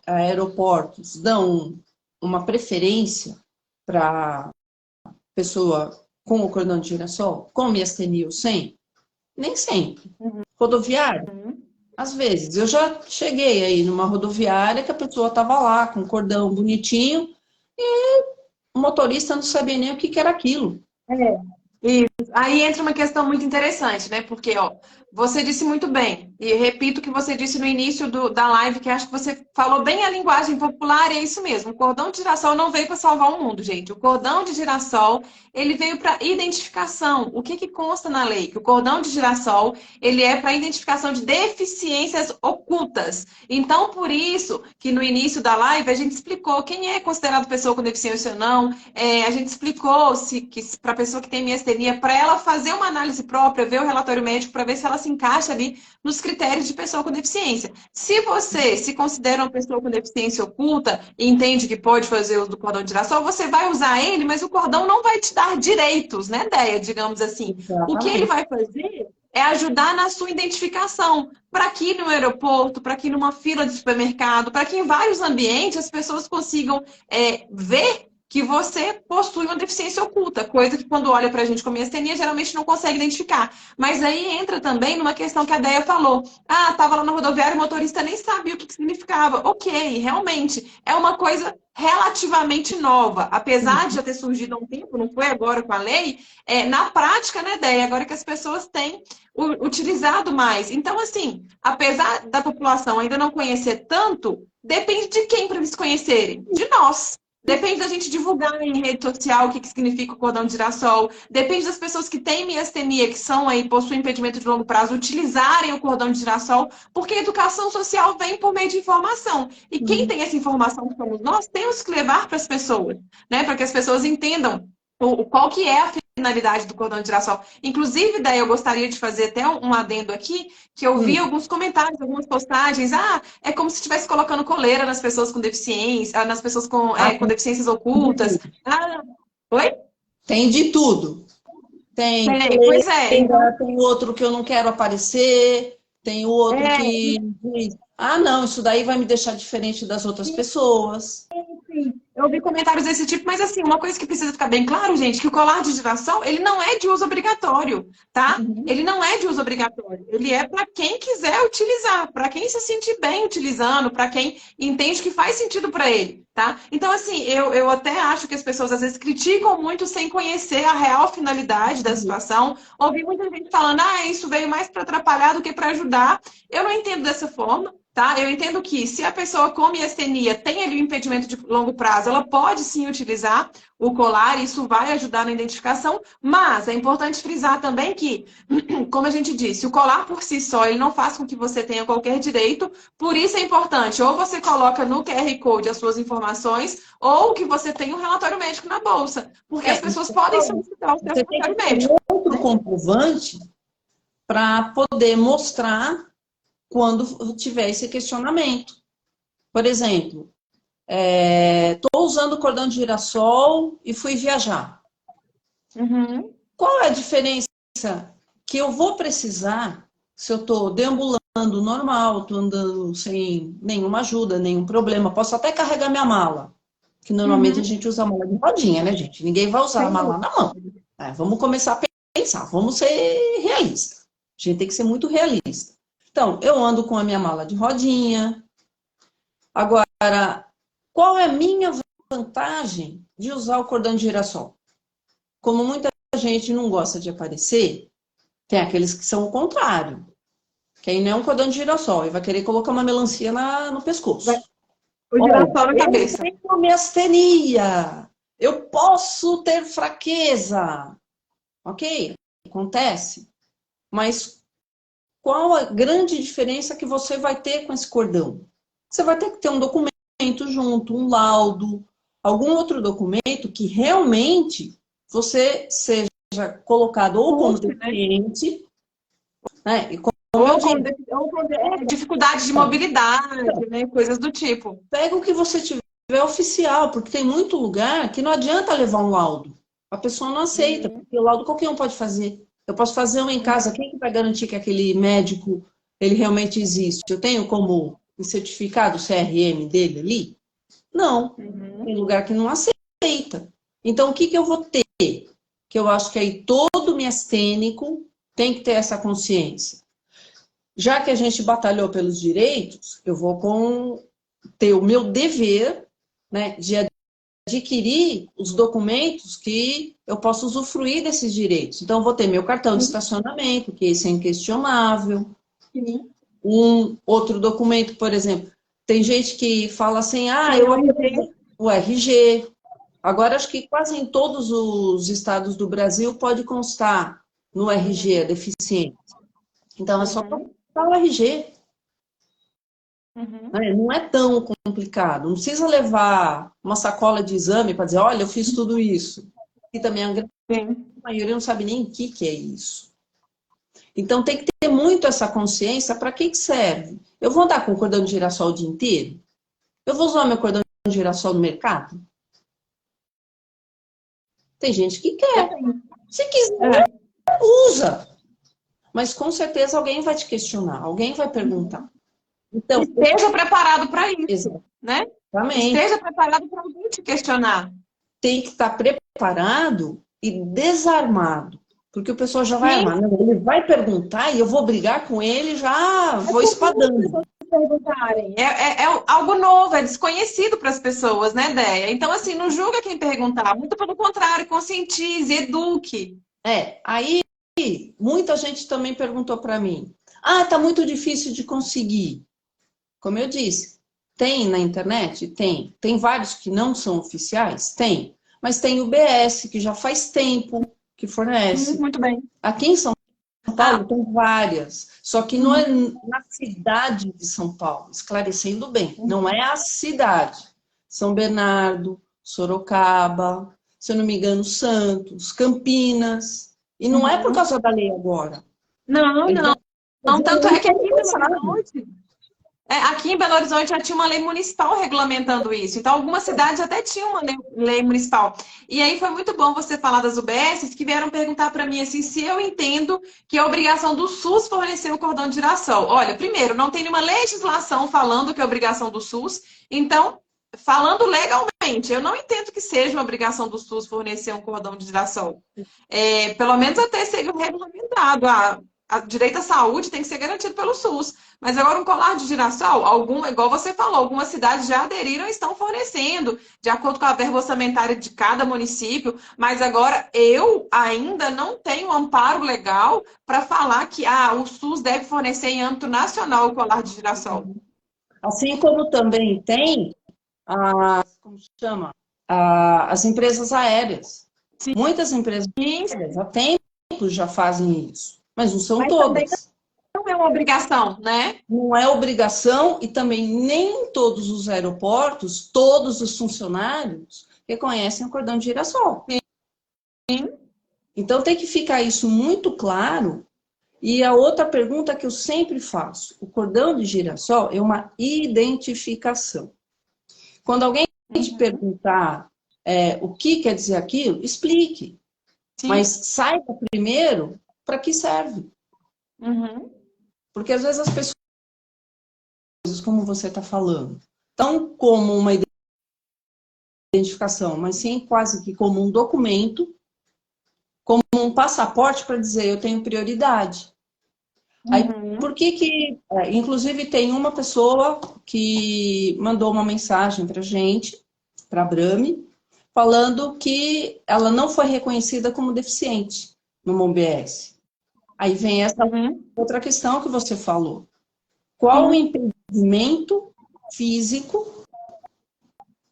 aeroportos dão uma preferência para pessoa com o cordão de girassol, com miastenia ou sem? Nem sempre. Rodoviária? Uhum. Às vezes. Eu já cheguei aí numa rodoviária que a pessoa estava lá com um cordão bonitinho e o motorista não sabia nem o que era aquilo. É. Isso. Aí entra uma questão muito interessante, né? Porque, ó, você disse muito bem, e repito o que você disse no início da live, que acho que você falou bem a linguagem popular, e é isso mesmo. O cordão de girassol não veio para salvar o mundo, gente. O cordão de girassol, ele veio para identificação. O que que consta na lei? Que o cordão de girassol, ele é para identificação de deficiências ocultas. Então, por isso que no início da live a gente explicou quem é considerado pessoa com deficiência ou não, a gente explicou que para a pessoa que tem miastenia, para ela fazer uma análise própria, ver o relatório médico para ver se ela se encaixa ali nos critérios de pessoa com deficiência. Se você se considera uma pessoa com deficiência oculta e entende que pode fazer uso do cordão de girassol, você vai usar ele, mas o cordão não vai te dar direitos, né, Déia, digamos assim. O que ele Exatamente. vai fazer é ajudar na sua identificação. Para que no aeroporto, para que numa fila de supermercado, para que em vários ambientes as pessoas consigam ver que você possui uma deficiência oculta, coisa que quando olha para a gente com miastenia geralmente não consegue identificar. Mas aí entra também numa questão que a Deia falou. Ah, estava lá na rodoviária, o motorista nem sabia o que significava. Ok, realmente, é uma coisa relativamente nova. Apesar de já ter surgido há um tempo, não foi agora com a lei, na prática, né, Deia, agora que as pessoas têm utilizado mais. Então, assim, apesar da população ainda não conhecer tanto, depende de quem para eles conhecerem? De nós. Depende da gente divulgar em rede social o que significa o cordão de girassol. Depende das pessoas que têm miastenia, que são aí, possuem impedimento de longo prazo, utilizarem o cordão de girassol, porque a educação social vem por meio de informação. E quem tem essa informação, que somos nós, temos que levar para as pessoas, né? Para que as pessoas entendam qual que é a finalidade do cordão de girassol. Inclusive, daí eu gostaria de fazer até um adendo aqui, que eu vi alguns comentários, algumas postagens. Ah, é como se estivesse colocando coleira nas pessoas com deficiência, nas pessoas com deficiências ocultas. Ah, oi? Tem de tudo. Tem Pois é. Então, tem outro que eu não quero aparecer, tem outro é, que diz, ah, não, isso daí vai me deixar diferente das outras pessoas. sim, eu ouvi comentários desse tipo, mas assim, uma coisa que precisa ficar bem claro, gente, que o colar de girassol, ele não é de uso obrigatório, tá? Uhum. Ele não é de uso obrigatório. Ele é para quem quiser utilizar, para quem se sentir bem utilizando, para quem entende que faz sentido para ele, tá? Então, assim, eu até acho que as pessoas às vezes criticam muito sem conhecer a real finalidade da situação. Ouvi muita gente falando, ah, isso veio mais para atrapalhar do que para ajudar. Eu não entendo dessa forma. Tá? Eu entendo que se a pessoa com miastenia tem ali um impedimento de longo prazo, ela pode sim utilizar o colar, isso vai ajudar na identificação, mas é importante frisar também que, como a gente disse, o colar por si só ele não faz com que você tenha qualquer direito, por isso é importante, ou você coloca no QR Code as suas informações, ou que você tenha um relatório médico na bolsa, porque as pessoas podem solicitar o seu Você tem que relatório ter um médico. outro comprovante para poder mostrar quando tiver esse questionamento. Por exemplo, estou usando cordão de girassol e fui viajar. Uhum. Qual é a diferença que eu vou precisar se eu estou deambulando normal, estou andando sem nenhuma ajuda, nenhum problema? Posso até carregar minha mala, que normalmente a Uhum. gente usa a mala de rodinha, né, gente? Ninguém vai usar a Sem mala dúvida. na mão. Vamos começar a pensar, vamos ser realistas. A gente tem que ser muito realista. Então, eu ando com a minha mala de rodinha. Agora, qual é a minha vantagem de usar o cordão de girassol? Como muita gente não gosta de aparecer, tem aqueles que são o contrário. Que aí não é um cordão de girassol, e vai querer colocar uma melancia no pescoço. O Olha, girassol na eu cabeça. tenho miastenia, eu posso ter fraqueza. Ok, acontece. Mas qual a grande diferença que você vai ter com esse cordão? Você vai ter que ter um documento junto, um laudo, algum outro documento que realmente você seja colocado ou como Curte, né? deficiente, né? E como eu Ou com, digo, dificuldade de mobilidade, né? Coisas do tipo. pega o que você tiver oficial, porque tem muito lugar que não adianta levar um laudo. A pessoa não aceita, Uhum. porque o laudo qualquer um pode fazer. Eu posso fazer um em casa, Uhum. quem que vai garantir que aquele médico ele realmente existe? Eu tenho como o certificado, o CRM dele ali? Não. Uhum. Tem lugar que não aceita. Então, o que que eu vou ter? Que eu acho que aí todo miastênico tem que ter essa consciência. Já que a gente batalhou pelos direitos, eu vou ter o meu dever, né, de adquirir os documentos que eu possa usufruir desses direitos. Então, eu vou ter meu cartão de estacionamento, que esse é inquestionável. Sim. Um outro documento, por exemplo, tem gente que fala assim, ah, Tem eu o RG. o RG. Agora, acho que quase em todos os estados do Brasil pode constar no RG a deficiência. Então, é só Uhum. colocar o RG. Uhum. Né? Não é tão complicado. Não precisa levar uma sacola de exame para dizer, olha, eu fiz tudo isso. E também a grande Sim. maioria não sabe nem o que é isso. Então, tem que ter muito essa consciência para que serve. Eu vou andar com cordão de girassol o dia inteiro? Eu vou usar meu cordão de girassol no mercado? Tem gente que quer. Depende. Se quiser, É. usa. Mas com certeza alguém vai te questionar, alguém vai perguntar. Então, Esteja preparado para isso, né? exatamente. Esteja preparado para alguém te questionar. Tem que estar preparado e desarmado. Porque o pessoal já vai Sim, armar. Não, ele vai perguntar e eu vou brigar com ele, já é vou comum as espadando. pessoas se perguntarem. É algo novo, é desconhecido para as pessoas, né, Déia? Então, assim, não julga quem perguntar. Muito pelo contrário, conscientize, eduque. Aí muita gente também perguntou para mim: ah, tá muito difícil de conseguir. Como eu disse, tem na internet? Tem. Tem vários que não são oficiais? Tem. Mas tem o BS, que já faz tempo que fornece. Muito bem. Aqui em São Ah, Paulo tem várias, só que não é na cidade de São Paulo, esclarecendo bem, não é a cidade. São Bernardo, Sorocaba, se eu não me engano, Santos, Campinas. E não é por causa da lei agora. Não, Eles não. já Não, faziam tanto é muito que aqui ano em Belo passado. Horizonte, aqui em Belo Horizonte já tinha uma lei municipal regulamentando isso. Então, algumas cidades até tinham uma lei municipal. E aí foi muito bom você falar das UBSs que vieram perguntar para mim assim, se eu entendo que é obrigação do SUS fornecer o cordão de girassol. Olha, primeiro, não tem nenhuma legislação falando que é obrigação do SUS. Então, falando legalmente, eu não entendo que seja uma obrigação do SUS fornecer um cordão de girassol. Pelo menos até ser regulamentado. A direito à saúde tem que ser garantido pelo SUS. Mas agora um colar de girassol, igual você falou, algumas cidades já aderiram e estão fornecendo, de acordo com a verba orçamentária de cada município. Mas agora eu ainda não tenho amparo legal para falar que o SUS deve fornecer em âmbito nacional o colar de girassol. Assim como também tem como se chama? As empresas aéreas. Muitas empresas Sim, aéreas há tempo já fazem isso, mas não são mas também todas. não é uma obrigação, né? Não é obrigação e também nem todos os aeroportos, todos os funcionários reconhecem o cordão de girassol. Sim. Então tem que ficar isso muito claro. E a outra pergunta que eu sempre faço: o cordão de girassol é uma identificação. Quando alguém te perguntar o que quer dizer aquilo, explique. Sim. Mas saiba primeiro para que serve. Uhum. Porque às vezes as pessoas, como você está falando, tão como uma identificação, mas sim quase que como um documento, como um passaporte para dizer eu tenho prioridade. Aí, por que inclusive, tem uma pessoa que mandou uma mensagem para a gente, para a Brame, falando que ela não foi reconhecida como deficiente no MOBS. Aí vem essa outra questão que você falou. Qual o impedimento físico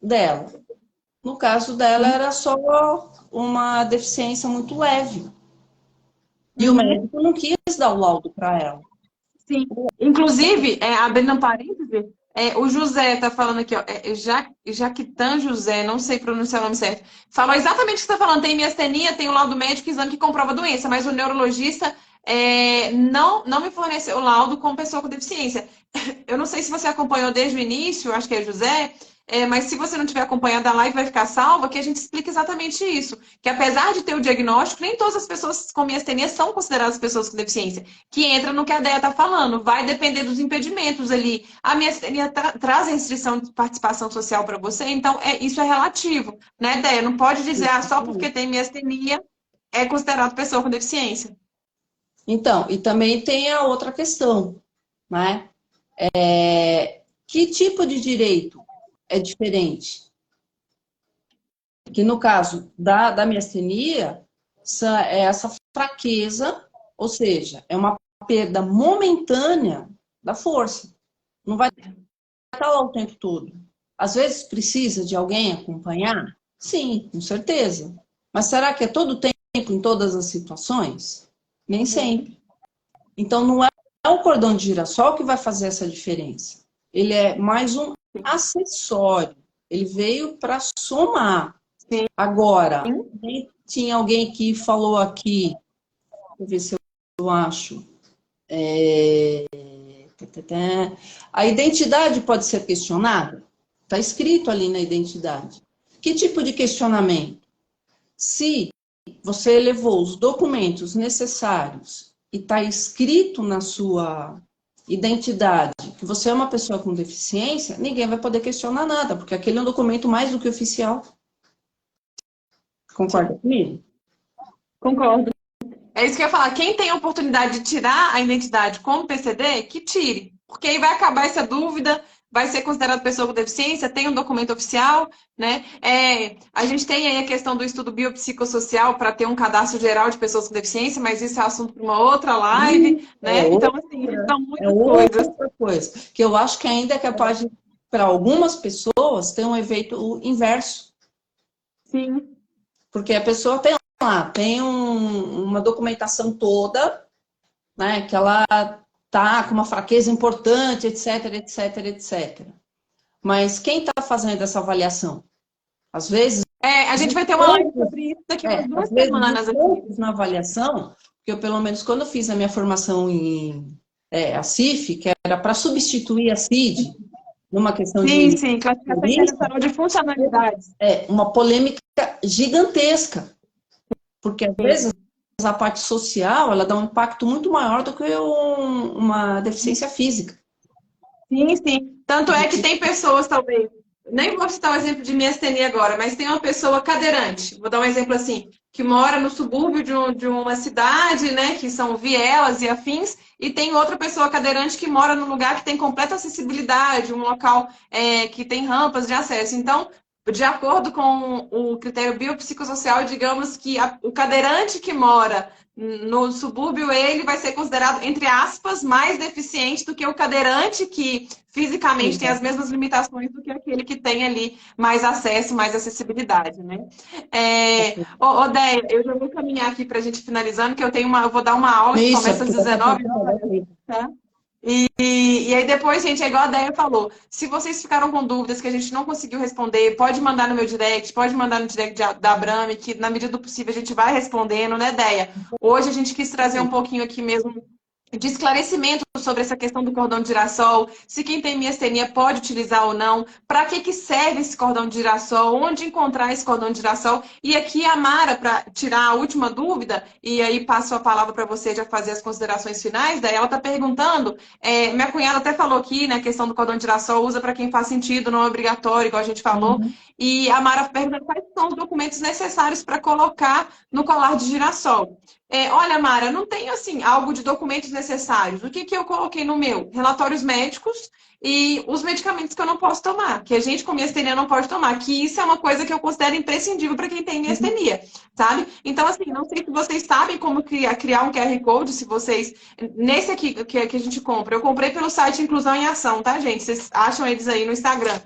dela? No caso dela, era só uma deficiência muito leve. E o médico não quis dar o laudo para ela. Sim. Inclusive, abrindo um parêntese, o José está falando aqui, ó, Jaquitan José, não sei pronunciar o nome certo, falou exatamente o que você está falando. Tem miastenia, tem o laudo médico, exame que comprova a doença, mas o neurologista não me forneceu o laudo como pessoa com deficiência. Eu não sei se você acompanhou desde o início, acho que é José, mas se você não tiver acompanhado a live, vai ficar salva, que a gente explica exatamente isso. Que apesar de ter o diagnóstico, nem todas as pessoas com miastenia são consideradas pessoas com deficiência. Que entra no que a Déia está falando, vai depender dos impedimentos ali. A miastenia traz a restrição de participação social para você, então isso é relativo, né, Déia? Não pode dizer, só porque tem miastenia é considerado pessoa com deficiência. Então, e também tem a outra questão, né? Que tipo de direito é diferente? Que no caso da miastenia, é essa fraqueza, ou seja, é uma perda momentânea da força. Não vai estar lá o tempo todo. Às vezes precisa de alguém acompanhar? Sim, com certeza. Mas será que é todo o tempo, em todas as situações? Nem sempre. Então, não é o cordão de girassol que vai fazer essa diferença. Ele é mais um acessório. Ele veio para somar. Sim. Agora, tinha alguém que falou aqui, deixa eu ver se eu acho. A identidade pode ser questionada? Está escrito ali na identidade. Que tipo de questionamento? Se você levou os documentos necessários e está escrito na sua identidade que você é uma pessoa com deficiência, ninguém vai poder questionar nada, porque aquele é um documento mais do que oficial. Concorda comigo? Concordo. É isso que eu ia falar. Quem tem a oportunidade de tirar a identidade como PCD, que tire. Porque aí vai acabar essa dúvida, vai ser considerado pessoa com deficiência, tem um documento oficial, né? A gente tem aí a questão do estudo biopsicossocial para ter um cadastro geral de pessoas com deficiência, mas isso é assunto para uma outra live, né? Então, assim, são muitas coisas. Outra coisa, que eu acho que ainda é capaz de, para algumas pessoas, ter um efeito inverso. Sim. Porque a pessoa tem lá, tem uma documentação toda, né, que ela tá com uma fraqueza importante, etc, etc, etc. Mas quem está fazendo essa avaliação? Às vezes A gente vai ter uma live sobre isso daqui a umas 2 semanas aqui. Na avaliação, porque eu, pelo menos, quando eu fiz a minha formação em a CIF, que era para substituir a CID, numa questão de Sim, classificação internacional de funcionalidades. Uma polêmica gigantesca, porque às vezes a parte social, ela dá um impacto muito maior do que uma deficiência física. Sim. Tanto é que tem pessoas, talvez, nem vou citar o exemplo de miastenia agora, mas tem uma pessoa cadeirante, vou dar um exemplo assim, que mora no subúrbio de uma cidade, né, que são vielas e afins, e tem outra pessoa cadeirante que mora num lugar que tem completa acessibilidade, um local que tem rampas de acesso. Então, de acordo com o critério biopsicossocial, digamos que o cadeirante que mora no subúrbio, ele vai ser considerado, entre aspas, mais deficiente do que o cadeirante que fisicamente tem as mesmas limitações do que aquele que tem ali mais acesso, mais acessibilidade, né? Déia, eu já vou caminhar aqui para a gente finalizando, que eu vou dar uma aula que começa às 19 horas, tá? E aí depois, gente, é igual a Déia falou, se vocês ficaram com dúvidas que a gente não conseguiu responder, pode mandar no meu direct, pode mandar no direct da Abrame, que na medida do possível a gente vai respondendo, né, Déia? Hoje a gente quis trazer um pouquinho aqui mesmo de esclarecimento sobre essa questão do cordão de girassol, se quem tem miastenia pode utilizar ou não, para que serve esse cordão de girassol, onde encontrar esse cordão de girassol. E aqui a Mara, para tirar a última dúvida, e aí passo a palavra para você já fazer as considerações finais, daí ela está perguntando, minha cunhada até falou aqui, né, a questão do cordão de girassol, usa para quem faz sentido, não é obrigatório, igual a gente falou, e a Mara perguntando quais são os documentos necessários para colocar no colar de girassol. Olha, Mara, não tenho assim algo de documentos necessários. O que eu coloquei no meu? Relatórios médicos e os medicamentos que eu não posso tomar, que a gente com miastenia não pode tomar, que isso é uma coisa que eu considero imprescindível para quem tem miastenia, sabe? Então, assim, não sei se vocês sabem como criar um QR Code, se vocês... Nesse aqui que a gente compra, eu comprei pelo site Inclusão em Ação, tá, gente? Vocês acham eles aí no Instagram.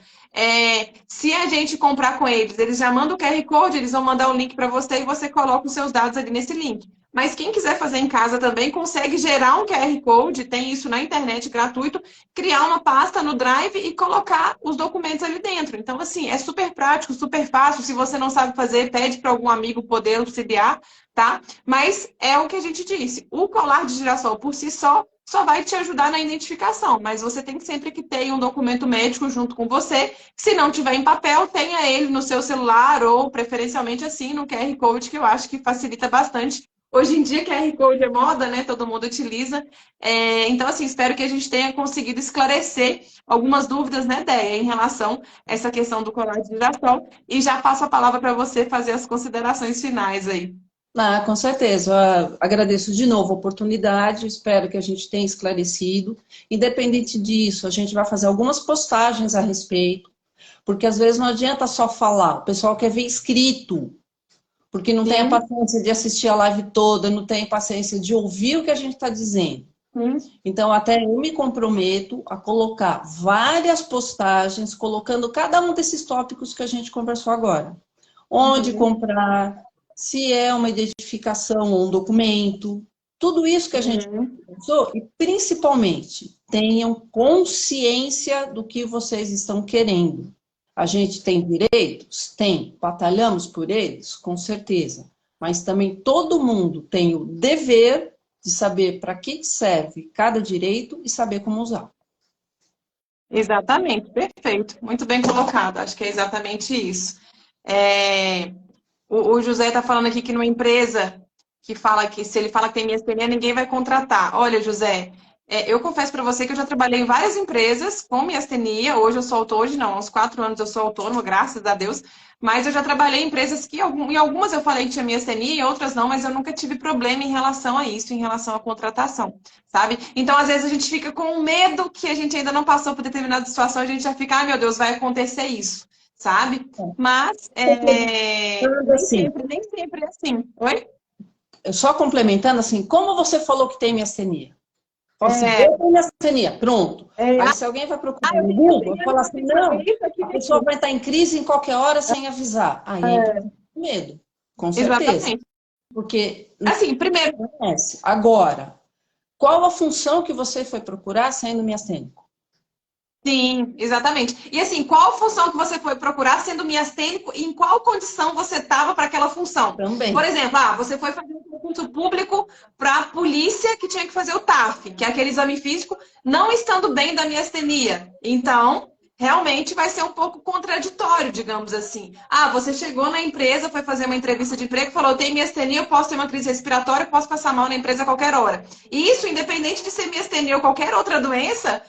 Se a gente comprar com eles já mandam o QR Code, eles vão mandar o link para você e você coloca os seus dados ali nesse link. Mas quem quiser fazer em casa também consegue gerar um QR Code, tem isso na internet gratuito, criar uma pasta no Drive e colocar os documentos ali dentro. Então, assim, é super prático, super fácil. Se você não sabe fazer, pede para algum amigo poder auxiliar, tá? Mas é o que a gente disse. O colar de girassol por si só vai te ajudar na identificação, mas você tem sempre que ter um documento médico junto com você. Se não tiver em papel, tenha ele no seu celular ou, preferencialmente, assim, no QR Code, que eu acho que facilita bastante. Hoje em dia, QR Code é moda, né? Todo mundo utiliza. Então, assim, espero que a gente tenha conseguido esclarecer algumas dúvidas, né, Déia, em relação a essa questão do colar de girassol. E já passo a palavra para você fazer as considerações finais aí. Com certeza. Eu agradeço de novo a oportunidade, espero que a gente tenha esclarecido. Independente disso, a gente vai fazer algumas postagens a respeito, porque às vezes não adianta só falar, o pessoal quer ver escrito, porque não tem a paciência de assistir a live toda, não tem a paciência de ouvir o que a gente está dizendo. Então, até eu me comprometo a colocar várias postagens, colocando cada um desses tópicos que a gente conversou agora. Onde comprar, se é uma identificação ou um documento, tudo isso que a gente conversou, e principalmente, tenham consciência do que vocês estão querendo. A gente tem direitos? Tem. Batalhamos por eles? Com certeza. Mas também todo mundo tem o dever de saber para que serve cada direito e saber como usar. Exatamente, perfeito. Muito bem colocado. Acho que é exatamente isso. O José está falando aqui que numa empresa que fala que se ele fala que tem miastenia, ninguém vai contratar. Olha, José, eu confesso para você que eu já trabalhei em várias empresas com miastenia. Hoje eu sou autônoma, não, há uns 4 anos eu sou autônoma, graças a Deus. Mas eu já trabalhei em empresas que, em algumas eu falei que tinha miastenia e outras não, mas eu nunca tive problema em relação a isso, em relação à contratação, sabe? Então, às vezes, a gente fica com medo que a gente ainda não passou por determinada situação, a gente já fica, ai meu Deus, vai acontecer isso, sabe? Mas, nem sempre é assim. Oi? Só complementando, assim, como você falou que tem miastenia? Fala assim, eu tenho miastenia, pronto. Aí se alguém vai procurar no Google, fala assim, não, a pessoa vai estar em crise em qualquer hora sem avisar. Aí entra com medo, com certeza. Exatamente. Porque, assim, primeiro... Agora, qual a função que você foi procurar sendo miastênico? Sim, exatamente. E assim, qual função que você foi procurar sendo miastênico e em qual condição você estava para aquela função? Por Também. exemplo, você foi fazer um concurso público para a polícia que tinha que fazer o TAF, que é aquele exame físico, não estando bem da miastenia. Então, realmente vai ser um pouco contraditório, digamos assim. Você chegou na empresa, foi fazer uma entrevista de emprego, falou, eu tenho miastenia, eu posso ter uma crise respiratória, eu posso passar mal na empresa a qualquer hora. E isso, independente de ser miastenia ou qualquer outra doença,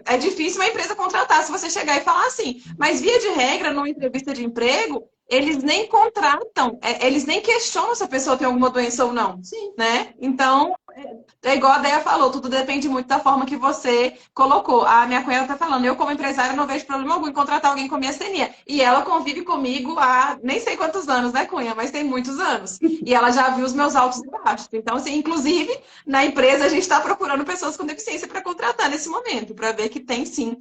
é difícil uma empresa contratar se você chegar e falar assim. Mas, via de regra, numa entrevista de emprego, eles nem contratam, eles nem questionam se a pessoa tem alguma doença ou não, Sim. né? Então, é igual a Deia falou, tudo depende muito da forma que você colocou. A minha cunhada está falando, eu como empresária não vejo problema algum em contratar alguém com miastenia. E ela convive comigo há nem sei quantos anos, né, Cunha? Mas tem muitos anos. E ela já viu os meus altos e baixos. Então, assim, inclusive, na empresa a gente está procurando pessoas com deficiência para contratar nesse momento, para ver que tem sim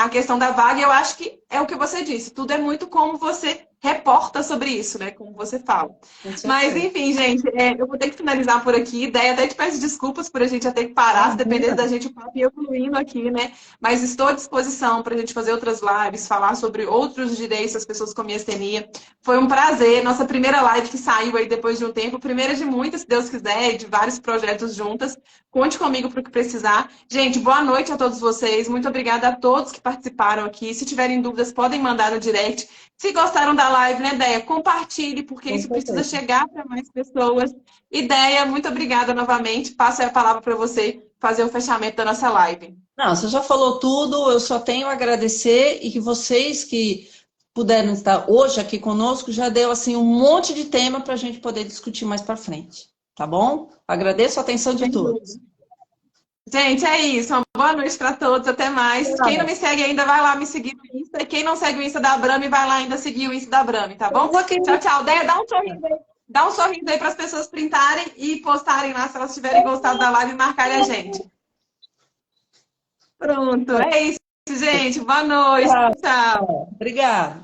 a questão da vaga. Eu acho que é o que você disse, tudo é muito como você reporta sobre isso, né? Como você fala. Com Mas, certeza. enfim, gente, eu vou ter que finalizar por aqui. Daí até te peço desculpas por a gente já ter que parar, se dependesse da Imagina. gente, o papo ia fluindo aqui, né? Mas estou à disposição para a gente fazer outras lives, falar sobre outros direitos das pessoas com miastenia. Foi um prazer. Nossa primeira live que saiu aí depois de um tempo, primeira de muitas, se Deus quiser, e de vários projetos juntas. Conte comigo para o que precisar. Gente, boa noite a todos vocês. Muito obrigada a todos que participaram aqui. Se tiverem dúvidas, podem mandar no direct. Se gostaram da live, né, Ideia? Compartilhe, porque Com isso precisa certeza. chegar para mais pessoas. Ideia, muito obrigada novamente. Passo a palavra para você fazer o fechamento da nossa live. Não, você já falou tudo, eu só tenho a agradecer e que vocês que puderam estar hoje aqui conosco já deu assim um monte de tema para a gente poder discutir mais para frente, tá bom? Agradeço a atenção de Sem todos. dúvida. Gente, é isso. Uma boa noite para todos. Até mais. Quem não me segue ainda, vai lá me seguir no Insta. E quem não segue o Insta da Brami, vai lá ainda seguir o Insta da Brami, tá Eu bom? vou aqui. Tchau, tchau. Ideia, dá um sorriso aí. Dá um sorriso aí para as pessoas printarem e postarem lá se elas tiverem gostado da live e marcarem a gente. Pronto, é isso, gente. Boa noite. Tchau. Tchau. Obrigada.